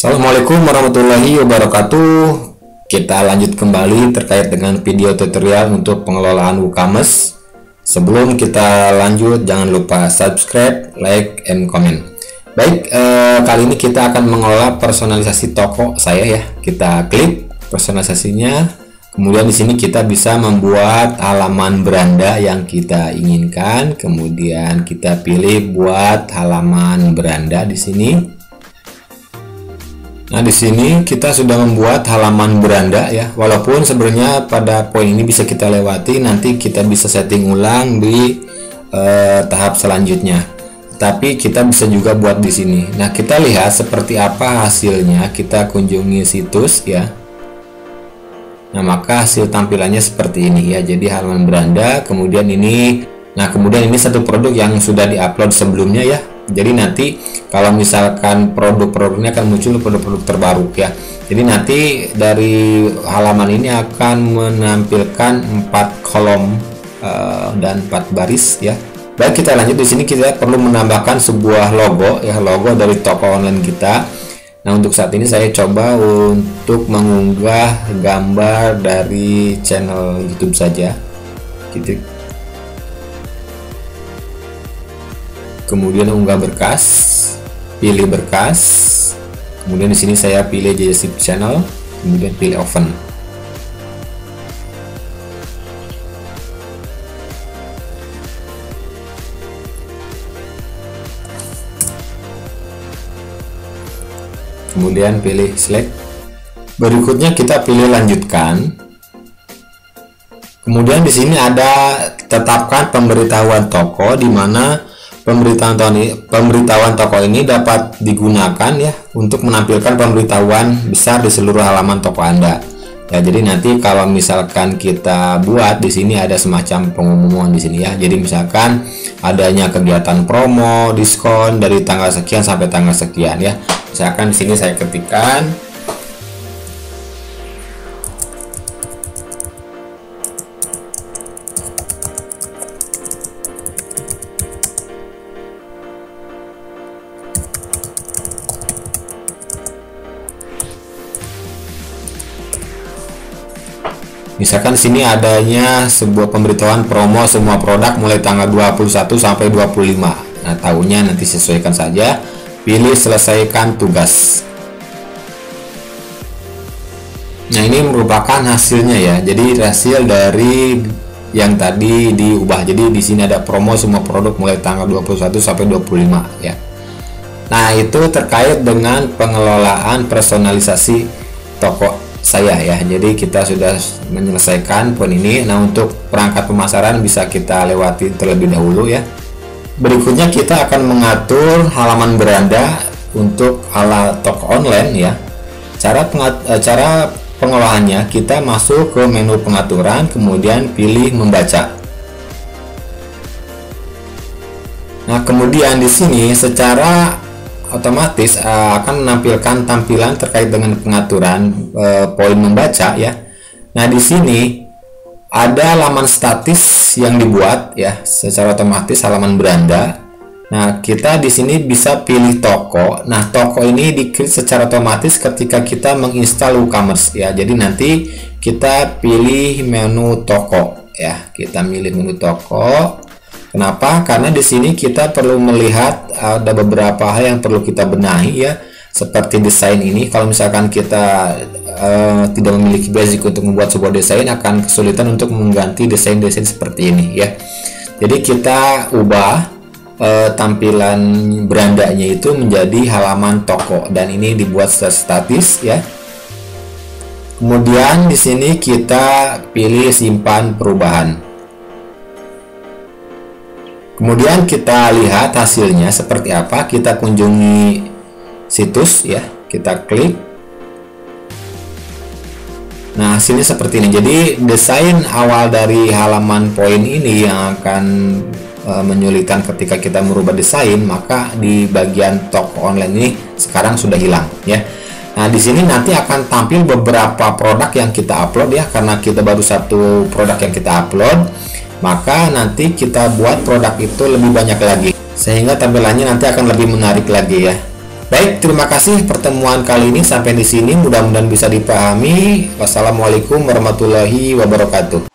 Assalamualaikum warahmatullahi wabarakatuh. Kita lanjut kembali terkait dengan video tutorial untuk pengelolaan Woocommerce. Sebelum kita lanjut, jangan lupa subscribe, like, and comment. Baik, kali ini kita akan mengelola personalisasi toko saya ya. Kita klik personalisasinya. Kemudian di sini kita bisa membuat halaman beranda yang kita inginkan. Kemudian kita pilih buat halaman beranda di sini. Nah, di sini kita sudah membuat halaman beranda ya. Walaupun sebenarnya pada poin ini bisa kita lewati, nanti kita bisa setting ulang di tahap selanjutnya. Tapi kita bisa juga buat di sini. Nah, kita lihat seperti apa hasilnya. Kita kunjungi situs ya. Nah, maka hasil tampilannya seperti ini ya. Jadi halaman beranda, kemudian ini, kemudian ini satu produk yang sudah diupload sebelumnya ya. Jadi nanti kalau misalkan produk-produknya akan muncul produk-produk terbaru ya. Jadi nanti dari halaman ini akan menampilkan 4 kolom dan 4 baris ya. Baik, kita lanjut. Di sini kita perlu menambahkan sebuah logo ya, logo dari toko online kita. Nah, untuk saat ini saya coba untuk mengunggah gambar dari channel YouTube saja gitu. Kemudian unggah berkas, pilih berkas, kemudian di sini saya pilih JSIP channel, kemudian pilih open. Kemudian pilih select. Berikutnya kita pilih lanjutkan. Kemudian di sini ada tetapkan pemberitahuan toko, di mana pemberitahuan toko ini dapat digunakan ya untuk menampilkan pemberitahuan besar di seluruh halaman toko Anda. Ya, jadi nanti kalau misalkan kita buat di sini ada semacam pengumuman di sini ya. Jadi misalkan adanya kegiatan promo, diskon dari tanggal sekian sampai tanggal sekian ya. Misalkan di sini saya ketikkan misalkan sini adanya sebuah pemberitahuan promo semua produk mulai tanggal 21 sampai 25. Nah, tahunnya nanti sesuaikan saja. Pilih selesaikan tugas. Nah, ini merupakan hasilnya ya. Jadi hasil dari yang tadi diubah. Jadi di sini ada promo semua produk mulai tanggal 21 sampai 25 ya. Nah, itu terkait dengan pengelolaan personalisasi toko saya ya. Jadi kita sudah menyelesaikan poin ini. Nah, untuk perangkat pemasaran bisa kita lewati terlebih dahulu ya. Berikutnya kita akan mengatur halaman beranda untuk ala toko online ya. Cara pengolahannya, kita masuk ke menu pengaturan, kemudian pilih membaca. Nah, kemudian di sini secara otomatis akan menampilkan tampilan terkait dengan pengaturan poin membaca ya. Nah, di sini ada halaman statis yang dibuat ya secara otomatis, halaman beranda. Nah, kita di sini bisa pilih toko. Nah, toko ini di-create secara otomatis ketika kita menginstal Woocommerce ya. Jadi nanti kita pilih menu toko ya. Kita pilih menu toko. Kenapa? Karena di sini kita perlu melihat ada beberapa hal yang perlu kita benahi ya, seperti desain ini. Kalau misalkan kita tidak memiliki basic untuk membuat sebuah desain, akan kesulitan untuk mengganti desain-desain seperti ini ya. Jadi kita ubah tampilan berandanya itu menjadi halaman toko, dan ini dibuat secara statis ya. Kemudian di sini kita pilih simpan perubahan. Kemudian kita lihat hasilnya seperti apa. Kita kunjungi situs ya, kita klik. Nah, hasilnya seperti ini. Jadi desain awal dari halaman poin ini yang akan menyulitkan ketika kita merubah desain, maka di bagian toko online ini sekarang sudah hilang ya. Nah, di sini nanti akan tampil beberapa produk yang kita upload ya, karena kita baru satu produk yang kita upload, maka nanti kita buat produk itu lebih banyak lagi sehingga tampilannya nanti akan lebih menarik lagi ya. Baik, terima kasih pertemuan kali ini sampai di sini, mudah-mudahan bisa dipahami. Wassalamualaikum warahmatullahi wabarakatuh.